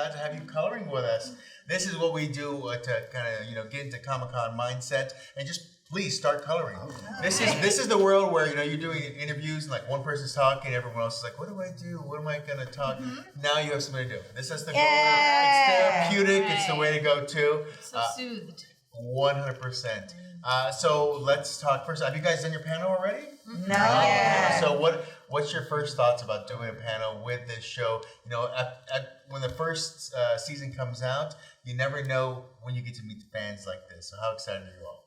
glad to have you coloring with us. This is what we do to kind of get into Comic-Con mindset and just please start coloring. This is the world where you're doing interviews and like one person's talking, everyone else is like, what do I do? What am I gonna talk? Now you have something to do. This is the goal. It's therapeutic. It's the way to go too. So soothed. 100%. So let's talk first. Have you guys done your panel already? No. Yeah. So what's your first thoughts about doing a panel with this show? When the first season comes out, you never know when you get to meet the fans like this. So how excited are you all?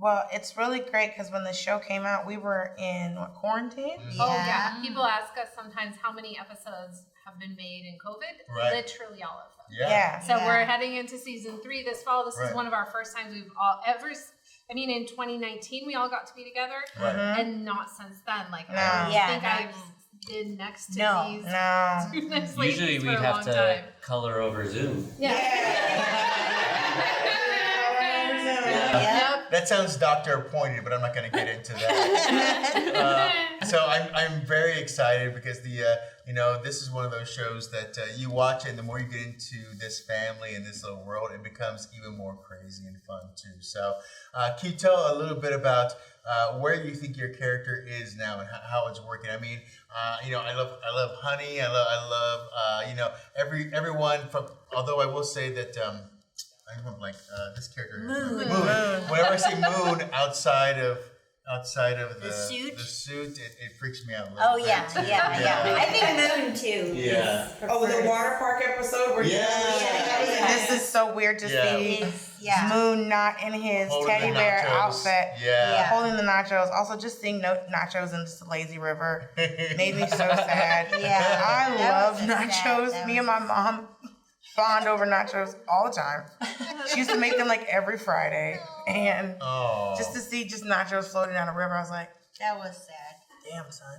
Well, it's really great because when the show came out, we were in quarantine. Oh yeah. People ask us sometimes how many episodes have been made in COVID. Right. Literally all of them. Yeah. So we're heading into season 3 this fall. This Right. is one of our first times we've all ever. I mean, in 2019 we all got to be together, Right. and not since then. Like No. I don't Yeah, think no. I've been next to these. No. two nice Usually ladies for we'd a have long to time. color over Zoom. Yeah. Yep. That sounds doctor appointed, but I'm not going to get into that. So I'm very excited because this is one of those shows that you watch it, and the more you get into this family and this little world, it becomes even more crazy and fun too. So can you tell a little bit about where you think your character is now and how it's working? I mean, I love Honey. I love everyone from. Although I will say that. I remember this character. Moon. Whenever I see Moon outside of the suit, it freaks me out a little bit. Yeah. I think Moon too. Yeah. Oh, the water park episode where This is so weird to see Moon not in his Holding teddy the bear nachos. outfit. Yeah. Holding the nachos. Also, just seeing nachos in just a lazy river made me so sad. Yeah. I That love was sad. nachos. That Me and my mom bond over nachos all the time. She used to make them like every Friday. And just to see just nachos floating down the river, I was like, That was sad. damn, son.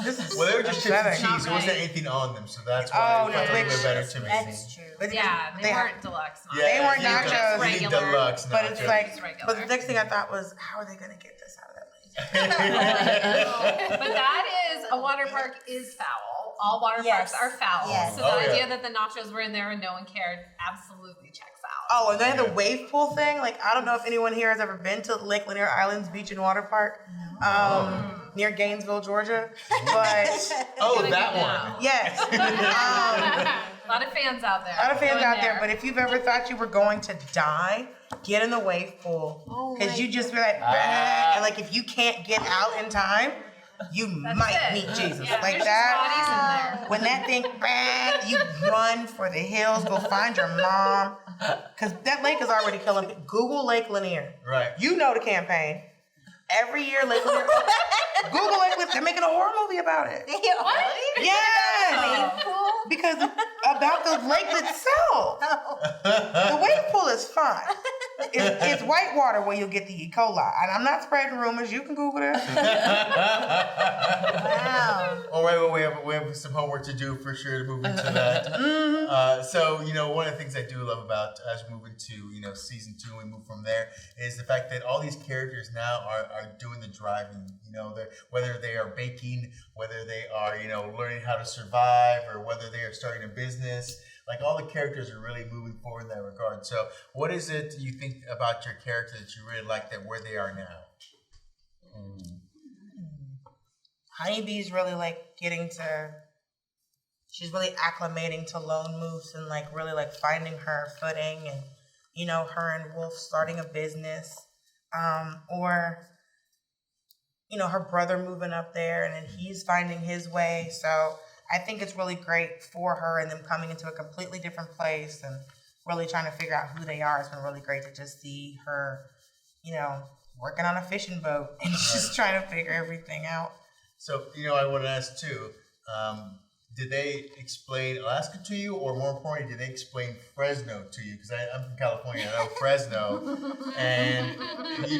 This is Well, they were just chips and upsetting. cheese. There wasn't anything on them, so that's why it felt a little bit better to me. That's true. But Yeah, they weren't deluxe. Yeah, They weren't you need nachos. You need Regular. deluxe But it's nachos. like, Just regular. but the next thing I thought was, how are they going to get this out of that place? But that is a water park is foul. All water Yes. parks are foul. Yes. So the Oh, yeah. idea that the nachos were in there and no one cared absolutely checks out. Oh, and they had the wave pool thing. Like, I don't know if anyone here has ever been to Lake Lanier Islands Beach and Water Park near Gainesville, Georgia. But that one. yes, A lot of fans out there. a lot of fans Going out there. But if you've ever thought you were going to die, get in the wave pool because you just be like, "Bah," and like if you can't get out in time, you might it. meet Jesus. Yeah, Like there's that. just bodies in there. When that thing, you run for the hills, go find your mom. Because that lake is already killing people. Google Lake Lanier. Right. You know the campaign. Every year, Lake Lanier. Google Lake Lanier. They're making a horror movie about it. What? Yes! Because about the lake itself. The wave pool is fine. It's white water where you'll get the E. coli. And I'm not spreading rumors. You can Google it. Wow. All right, well, we have some homework to do for sure to move into that. So, one of the things I do love about as we move into, season 2 and we move from there is the fact that all these characters now are doing the driving, whether they are baking, whether they are, learning how to survive, or whether they are starting a business. Like all the characters are really moving forward in that regard. So what is it you think about your character that you really like that where they are now? Honeybee's really like she's really acclimating to lone moose and like really like finding her footing and, her and Wolf starting a business, or, her brother moving up there and then he's finding his way. So I think it's really great for her and them coming into a completely different place and really trying to figure out who they are. It's been really great to just see her, working on a fishing boat and just trying to figure everything out. So, I want to ask too, did they explain Alaska to you, or more importantly, did they explain Fresno to you? Because I'm from California, I know Fresno, and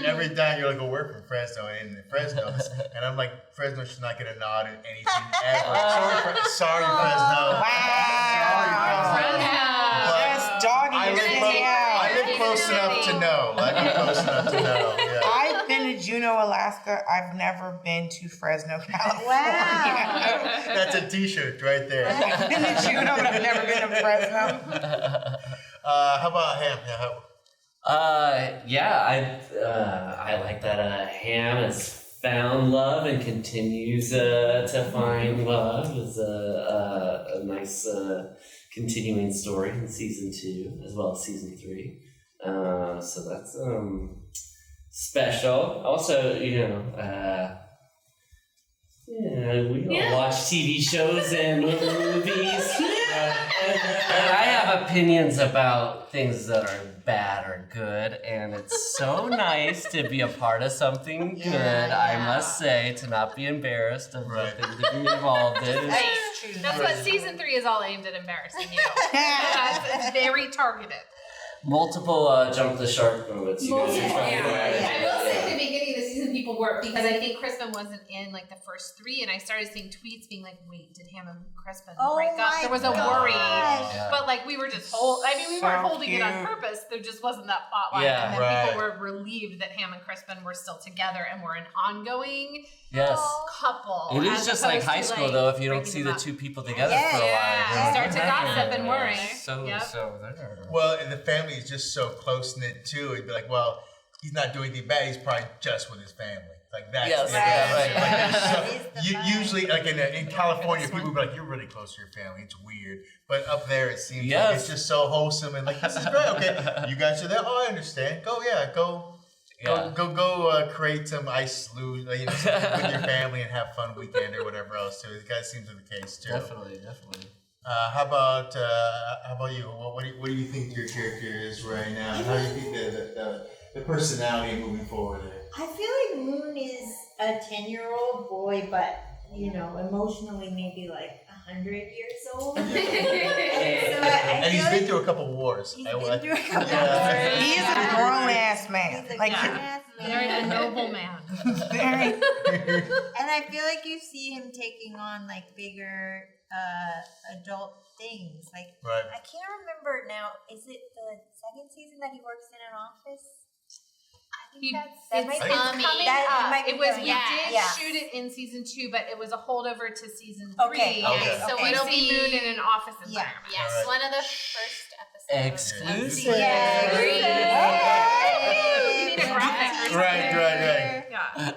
every time you're like, oh, we're from Fresno, and Fresno, and I'm like, Fresno should not get a nod in anything ever. Sorry, Fresno. Wow. Sorry, Fresno. Yes, doggy. I live close enough to know. Yeah. I've been been to Juneau, Alaska. I've never been to Fresno, California. Wow. That's a T-shirt right there. I've been to Juneau, but I've never been to Fresno. How about Ham? I like that Ham has found love and continues to find love. Is a nice continuing story in season 2 as well as season 3. So that's special. Also, we all watch TV shows and movies. And I have opinions about things that are bad or good, and it's so nice to be a part of something good, I must say, to not be embarrassed of the things to be involved in. That's what season 3 is all aimed at, embarrassing you. It's very targeted. Multiple jump the shark moments. You guys are trying to I will say at the beginning of the season, people were, because I think Crispin wasn't in like the first 3, and I started seeing tweets being like, "Wait, did Ham and Crispin break up?" There was a worry, but like we were just we weren't holding it on purpose. There just wasn't that plot line, and then people were relieved that Ham and Crispin were still together and were an ongoing couple. It is just like high school, though. If you don't see the 2 people together for a while, you start to gossip and worry. So there. Well, and the family is just so close knit too. It'd be like, well, he's not doing anything bad. He's probably just with his family. Like that's usually, like in California, people would be like, "You're really close to your family. It's weird." But up there, it seems like it's just so wholesome and like this is great. Okay, you guys are there. Oh, I understand. Go create some ice luge, with your family and have fun weekend or whatever else too. It guys seems to be the case too. Definitely. How about you? What do you think your character is right now? How do you think the personality moving forward? I feel like Moon is a 10-year-old boy, but emotionally maybe like 100 years old. And he's been through a couple wars. He is a grown ass man. Very a noble man. Very. And I feel like you see him taking on like bigger adult things. Like I can't remember now. Is it the 2nd season that he works in an office? It's coming coming that up. might be It was coming. we did shoot it in season 2, but it was a holdover to season 3. Okay. So it'll be Moon in an office environment. Yes, one of the first episodes. Exclusive. You need a graphic. Right. Yeah.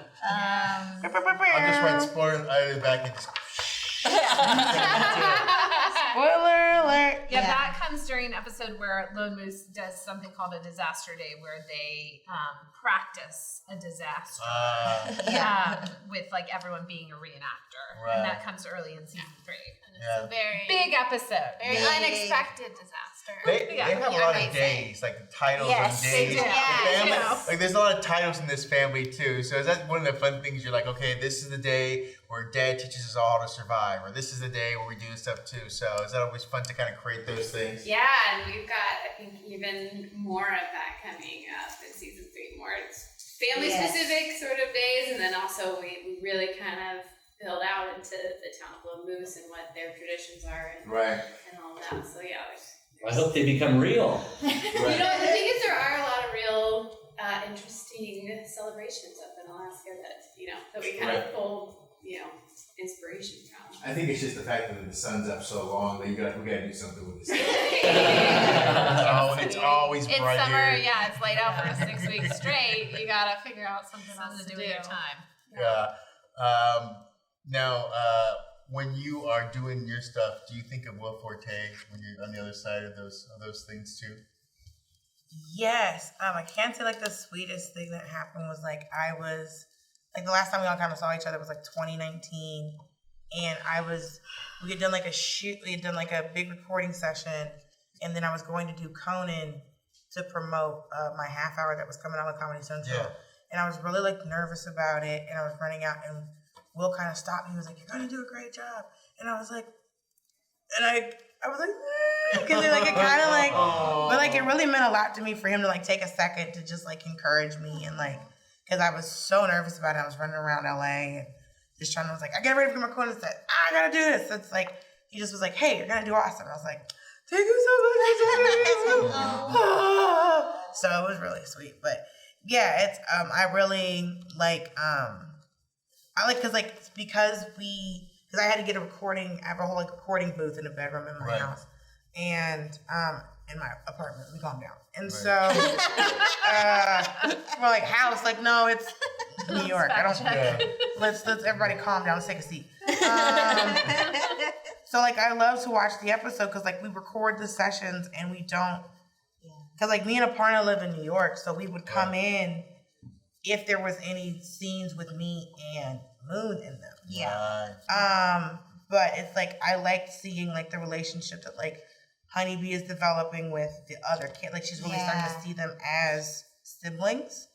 I'll just write spoiler back and just. Spoiler alert. Yeah, that comes during an episode where Lone Moose does something called a disaster day, where they practice a disaster. With like everyone being a reenactor, and that comes early in season 3. And it's a very big episode, very unexpected disaster. They have a lot of days, like titles on days. They do. The family, Yeah. like there's a lot of titles in this family too. So is that one of the fun things? You're like, okay, this is the day where Dad teaches us all how to survive, or this is the day where we do stuff too. So is that always fun to kind of create those things? Yeah, and we've got, I think, even more of that coming up in season 3. More family-specific sort of days, and then also we really kind of build out into the town of Lone Moose and what their traditions are and all that. So I hope they become real. the thing is, there are a lot of real interesting celebrations up in Alaska that we kind of pull inspiration from. I think it's just the fact that the sun's up so long that we gotta do something with this. It's always It's bright summer, here. it's laid out for 6 weeks straight. You gotta figure out something else to do with your time. Yeah. Now, when you are doing your stuff, do you think of Will Forte when you're on the other side of those things too? Yes. I can't say like the sweetest thing that happened was like I was like the last time we all kind of saw each other was like 2019, and we had done like a shoot, we had done like a big recording session, and then I was going to do Conan to promote my half hour that was coming out on Comedy Central, and I was really like nervous about it, and I was running out, and Will kind of stopped me. He was like, "You're gonna do a great job," and I was like, because it kind of like, but like it really meant a lot to me for him to like take a second to just like encourage me and like, because I was so nervous about it. I was running around LA and just trying to, was like, I got ready for my Conan set. I gotta do this. It's like, he just was like, hey, you're gonna do awesome. I was like, thank you so much. So it was really sweet. But yeah, it's I really like because I had to get a recording. I have a whole like recording booth in a bedroom in my house, and in my apartment. Let me calm down. And so we're like, house, like, no, it's New York. I don't. Let's everybody calm down. Let's take a seat. So like I love to watch the episode because like we record the sessions and we don't. Because like me and Aparna live in New York, so we would come in if there was any scenes with me and Moon in them. Yeah. But it's like I like seeing like the relationship that like Honeybee is developing with the other kid. Like she's really starting to see them as siblings.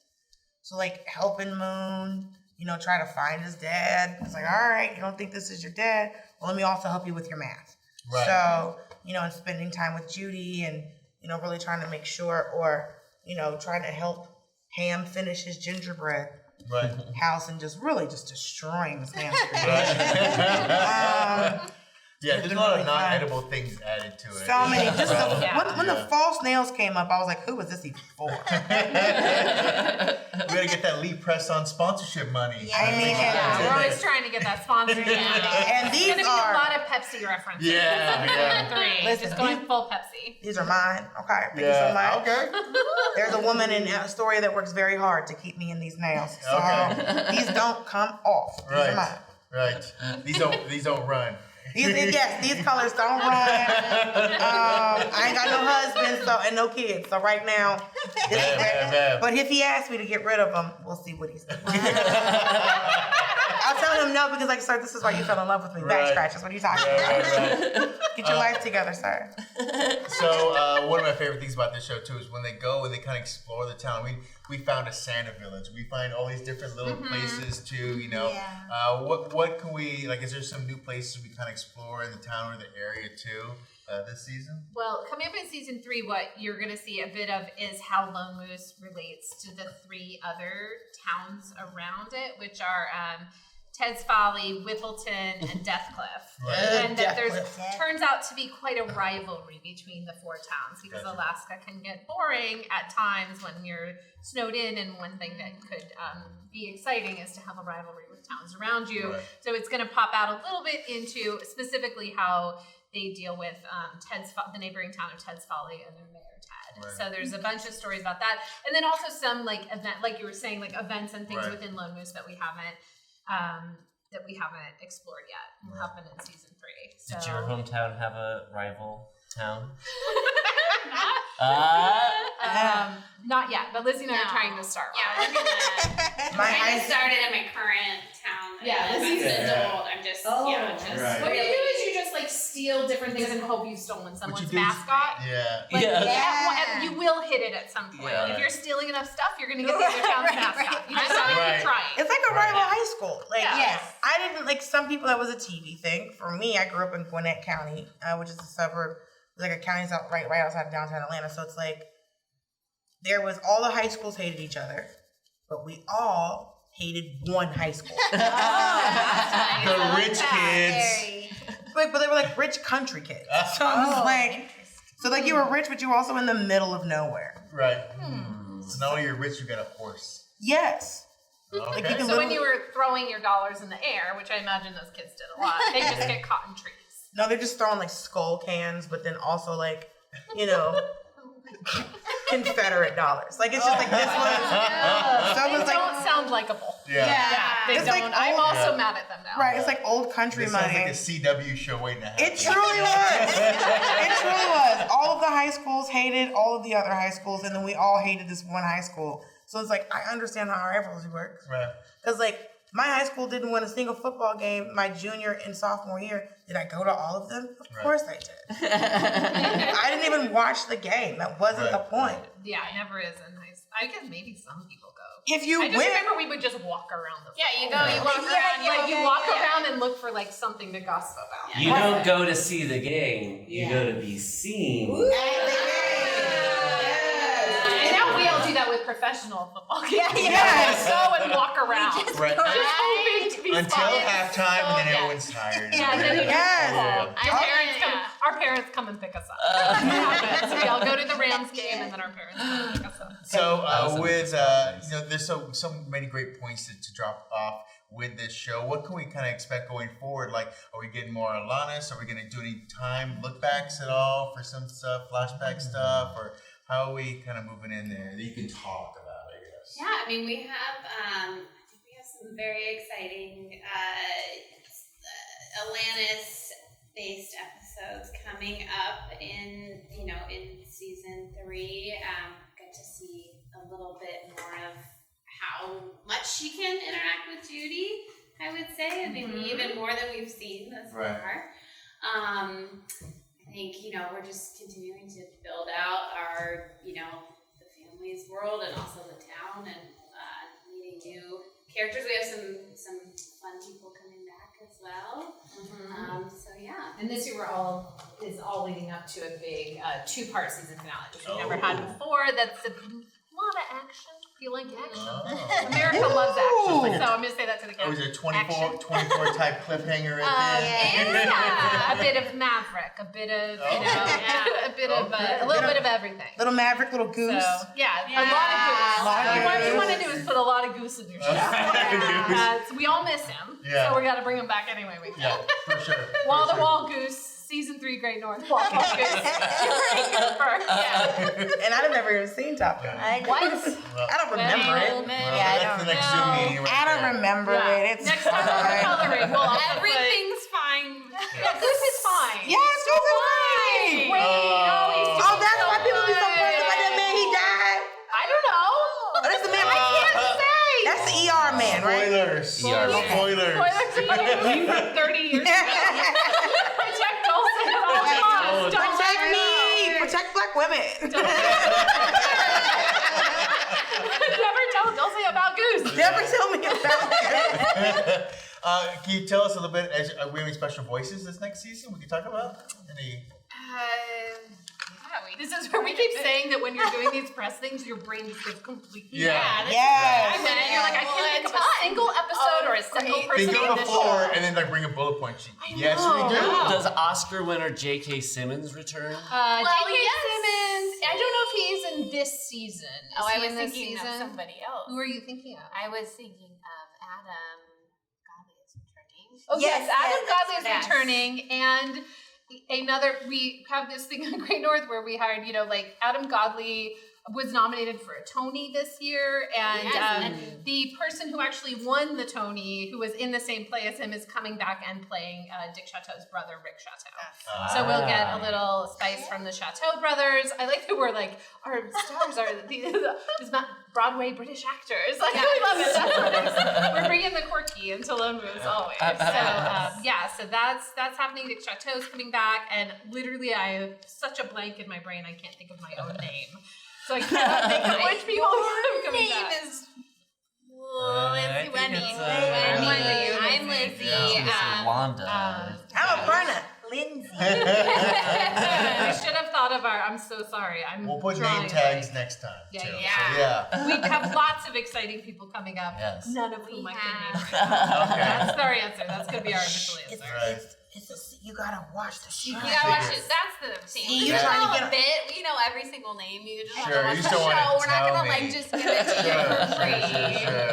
So like helping Moon, try to find his dad. It's like, all right, you don't think this is your dad? Well, let me also help you with your math. Right. So, and spending time with Judy and really trying to make sure, or, trying to help Ham finish his gingerbread house and just destroying this man's yeah, there's a lot of non-edible things added to it. So many. When the false nails came up, I was like, who was this even for? We gotta get that Lee Press on sponsorship money. Yeah, we're always trying to get that sponsorship money. And these gonna be a lot of Pepsi references. Yeah. Listen, just going full Pepsi. These are mine. Okay, thank you so much. Okay. There's a woman in Astoria that works very hard to keep me in these nails. So these don't come off. These are mine. Right. These don't run. These colors don't run. I ain't got no husband and no kids. So right now, but if he asks me to get rid of them, we'll see what he says. I'll tell him no because, like, sir, this is why you fell in love with me. Back scratches. What are you talking about? Get your life together, sir. So one of my favorite things about this show too is when they go and they kind of explore the town. We found a Santa village. We find all these different little places too. What can we like? Is there some new places we kind of explore in the town or the area too this season? Well, coming up in season 3, what you're going to see a bit of is how Lone Moose relates to the 3 other towns around it, which are Ted's Folly, Whippleton, and Deathcliff. And that turns out to be quite a rivalry between the 4 towns because Alaska can get boring at times when you're snowed in, and one thing that could be exciting is to have a rivalry with towns around you. So it's going to pop out a little bit into specifically how they deal with the neighboring town of Ted's Folly and their mayor Ted. So there's a bunch of stories about that, and then also some like event, like you were saying, like events and things within Lone Moose that we haven't explored yet. Will happen in season 3. So. Did your hometown have a rival town? Not yet, but Lizzie and I are trying to start one. Yeah, we're gonna. I started in my current town. Yeah, as an adult, I'm just. What you do is you just like steal different things and hope you've stolen someone's mascot. You will hit it at some point. If you're stealing enough stuff, you're gonna get the other town's mascot. You just have to try it. It's like a rival high school. Like I didn't like some people that was a TV thing. For me, I grew up in Gwinnett County, which is a suburb. Like a county's out right outside of downtown Atlanta. So it's like there was all the high schools hated each other, but we all hated one high school. The rich kids. But they were like rich country kids. So it was like, so like you were rich, but you were also in the middle of nowhere. Right. So not only you're rich, you got a horse. Yes. Okay. Like so when you were throwing your dollars in the air, which I imagine those kids did a lot, they just get caught in trees. No, they're just throwing like skull cans, but then also like, Confederate dollars. Like it's just like this one. So they don't sound likable. They don't. Like I'm also mad at them now. Right, it's like old country money. Sounds like a CW show waiting to happen. It truly was. It truly was. All of the high schools hated all of the other high schools, and then we all hated this one high school. So it's like, I understand how rivalry works. Right. Because like, my high school didn't win a single football game my junior and sophomore year. Did I go to all of them? Of course I did. I didn't even watch the game. That wasn't the point. Yeah, it never is in high school. I guess maybe some people go. If you I just remember we would just walk around the you walk around. You walk around and look for like something to gossip about. You don't go to see the game. You go to be seen. And now we all do that with professional football games. Yes. Go and walk around. Just hoping to be until halftime, and then everyone's tired. Our parents come and pick us up. So we all go to the Rams game, and then our parents come and pick us So with there's so many great points to drop off with this show. What can we kind of expect going forward? Like, are we getting more Alanis? Are we going to do any time look backs at all for some stuff, flashback stuff, or how are we kind of moving in there that you can talk about? I guess. Yeah, I mean we have I think we have some very exciting Alanis based episodes coming up in season 3. Get to see a little bit more of how much she can interact with Judy, I would say. I mean, even more than we've seen thus far. I think, we're just continuing to build out our, the family's world and also the town and meeting new characters. We have some fun people coming back as well. So yeah. And this year is all leading up to a big 2-part season finale, which we've never had before. That's a lot of action. You like action? America loves action, so I'm going to say that to the camera. Oh, is it 24 type cliffhanger right there? Yeah, a bit of Maverick, a bit of, a little bit of everything. Little Maverick, little goose. So, a lot of goose. What you want to do is put a lot of goose in your show. So we all miss him, so we got to bring him back anyway. Yeah, for sure. Wall-to-wall goose. Season 3 Great North. Wall-to-wall goose. And I've never even seen Top Gun. What? I don't remember it. That's the next Zoom meeting right I don't remember it. It's next time we're coloring. Everything's fine. Goose is fine. Yes, Goose is fine. Oh, that's why people be so pressed about that man. He died. I don't know. Oh, that's the man. I can't say. That's the ER man, right? Spoilers. Spoilers for 30 years ago. Protect Dulce at all costs. Don't Protect me. Protect black women. Never tell Dulce about Goose. Never tell me about it. Can you tell us a little bit? Are we having special voices this next season? We can talk about any. This is where we keep saying that when you're doing these press things, your brain just goes completely mad. Yes. And then you're like, I can't think of a single episode or a single person Think in of this before show. and then bring a bullet point sheet. Yes, know. we do. Does Oscar winner J.K. Simmons return? J.K. Simmons. I don't know if he's in this season. Is he I was in this thinking season? of somebody else. Who are you thinking of? I was thinking of Adam Godley is returning. Oh yes, Adam Godley is yes. returning, and we have this thing on Great North where we hired, Adam Godley was nominated for a Tony this year, and the person who actually won the Tony, who was in the same play as him, is coming back and playing Dick Chateau's brother, Rick Chateau. So we'll get a little spice from the Chateau brothers. I like that we're like, our stars are these Broadway British actors. Like, we love it. That's what it is. We're bringing the quirky into Lone Moose always. So that's happening. Dick Chateau's coming back, and literally I have such a blank in my brain, I can't think of my own name. So I cannot think of which people are coming back. Name is Lizzie Wendy. I'm Lizzie. Wanda. I'm Aparna. Lindsay. I should have thought of I'm so sorry. We'll put name tags next time. Yeah. So, we have lots of exciting people coming up. Yes. None of whom I can name right now. Okay. That's our answer. That's going to be our initial answer. Right. You gotta watch the show. You gotta watch it. That's the thing. See, We you're trying to know get a bit. We know every single name. You just have Sure, to watch you the just don't show. wanna We're not gonna tell me. just give it to you for free. Sure.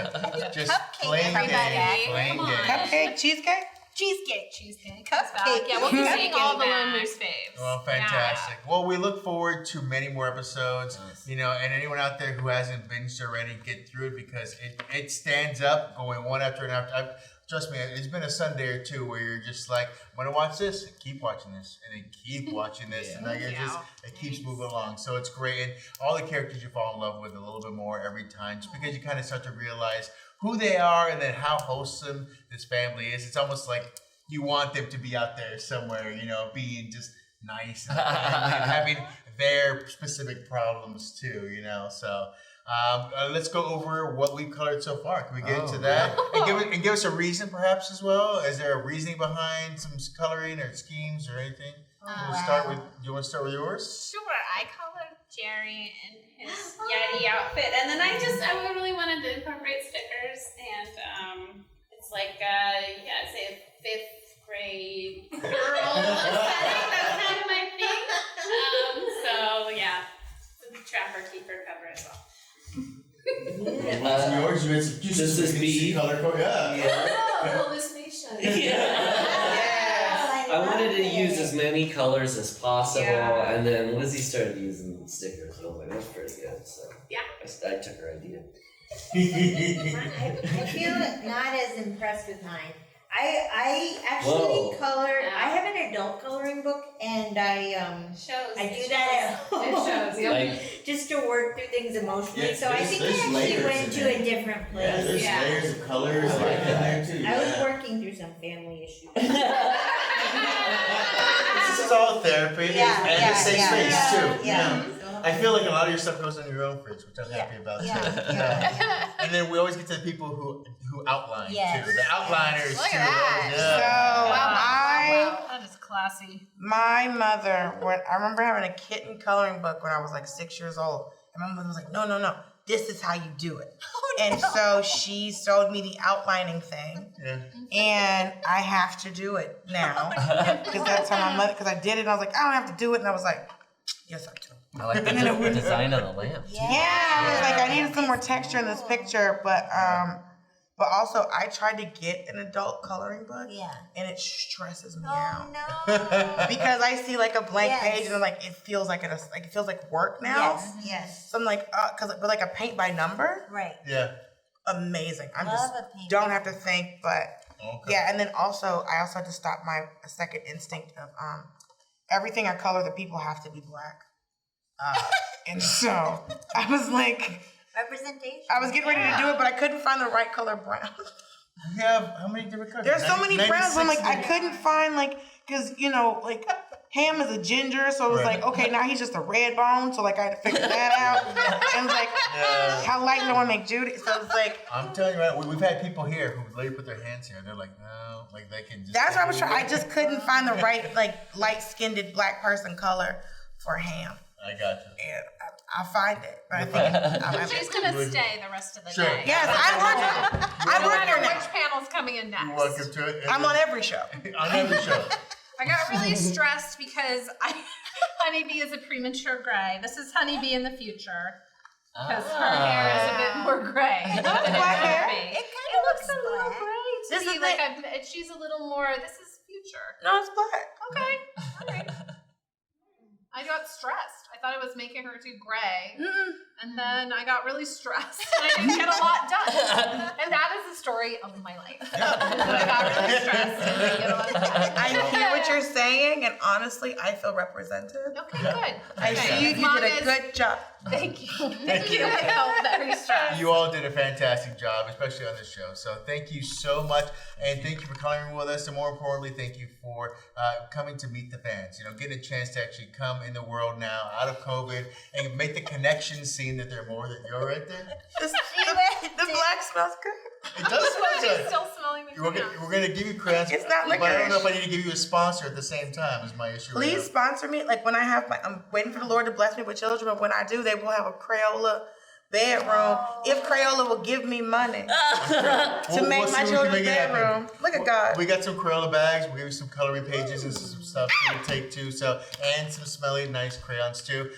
Just Cupcake, plain everybody. game. Plain Come on. game. Cupcake, cheesecake? Cheesecake. Cupcake. Yeah, we'll be Cupcake seeing all is the back. Lone Moose faves. Well, fantastic. Well, we look forward to many more episodes. And anyone out there who hasn't binged already, get through it because it stands up going one after another. Trust me, it's been a Sunday or two where you're just like, I'm gonna watch this, keep watching this, and then keep watching this, and like it keeps moving along. So it's great, and all the characters you fall in love with a little bit more every time, just because you kind of start to realize who they are and then how wholesome this family is. It's almost like you want them to be out there somewhere, being just nice and having their specific problems too, So. Let's go over what we've colored so far. Can we get into that and give us a reason, perhaps as well? Is there a reasoning behind some coloring or schemes or anything? Do you want to start with yours? Sure, I colored Jerry in his Yeti outfit, and then I really wanted to incorporate stickers, and it's like say a 5th grade girl aesthetic. That's kind of my thing. Trapper Keeper cover as well. what's yours? You had some juices. This is me. Color code. Yeah. Oh, hallucination. I wanted to use as many colors as possible, and then Lizzie started using stickers. I was like, that's pretty good. So I took her idea. I feel not as impressed with mine. I actually colored. I have an adult coloring book, and I do that at home. It shows, just to work through things emotionally. Yeah, so I think I actually went to a different place. Yeah, there's layers of colors like in there too. I was working through some family issues. This is all therapy and a safe space too. Yeah. I feel like a lot of your stuff goes in your own fridge, which I'm happy about too. And then we always get to the people who outline too. The outliners Look too. at that. So That is classy. my mother, I remember having a kitten coloring book when I was like 6 years old. And my mother was like, no, this is how you do it. So she showed me the outlining thing. And I have to do it now. Because that's how my mother, because I did it and I was like, I don't have to do it. And I was like, yes, I do. I like the design of the lamp. Yeah, I was like, I needed some more texture in this picture, but also I tried to get an adult coloring book, and it stresses me out. No. Because I see like a blank page, and I'm like, it feels like it feels like work now. Yes. So I'm like, but like a paint by number, Right. Yeah. amazing. I Love just a paint don't by have to think, but and then I also had to stop my second instinct of everything I color, the people have to be black. And so I was like, representation. I was getting ready to do it, but I couldn't find the right color brown. We have how many different colors? There's so many browns. I'm like, I couldn't find because like Ham is a ginger, so it was like, okay, now he's just a red bone, so like I had to figure that out. And it was like, how light do I want to make Judy? So it's like, I'm telling you, right, we've had people here who literally put their hands here, and they're like, no, like they can just. That's what I was trying. I just couldn't find the right like light-skinned black person color for Ham. I got you. And I'll find it. I think She's gonna stay the rest of the Sure. day. Yes, I work No matter here now. which panel's coming in next. You're welcome to it. I'm on every show. On every show. I got really stressed because Honeybee is a premature gray. This is Honeybee in the future. Because her hair is a bit more gray than it black hair. should be. It kind It of looks a little gray to This me. is Like she's a little more. This is future. No, it's black. Okay. All right. I got stressed. I thought it was making her too gray. And then I got really stressed. And I didn't get a lot done. And that is the story of my life. I got really stressed and didn't get a lot done. I hear what you're saying, and honestly, I feel represented. Okay, good. I see you did a good job. Thank you. Thank you. I felt very stressed. You all did a fantastic job, especially on this show. So thank you so much, and thank you for coloring with us, and more importantly, thank you for coming to meet the fans. You know, getting a chance to actually come in the world now, out of COVID, and make the connection, seeing that they're more than you're right there. The black smells good. It does smell She's good. still smelling the We're gonna give you crayons. It's not but I don't know if I licorice. need to give you a sponsor at the same time. Is my issue. Please right sponsor me. Like when I have I'm waiting for the Lord to bless me with children, but when I do, they will have a Crayola bedroom. If Crayola will give me money to make my children's bedroom. Look at God. We got some Crayola bags. We'll give you some coloring pages and some stuff for you to take too. So, and some smelly, nice crayons too.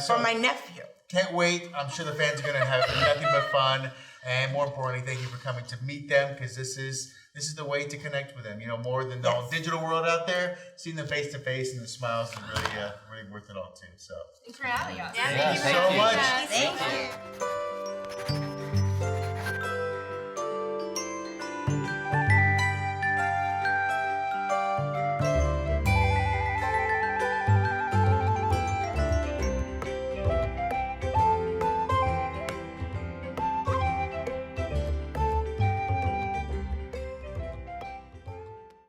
For my nephew. Can't wait. I'm sure the fans are gonna have nothing but fun. And more importantly, thank you for coming to meet them, because this is the way to connect with them. You know, more than the whole digital world out there. Seeing them face to face and the smiles is really worth it all too. So Thanks for having us. thank you so much. Thank you.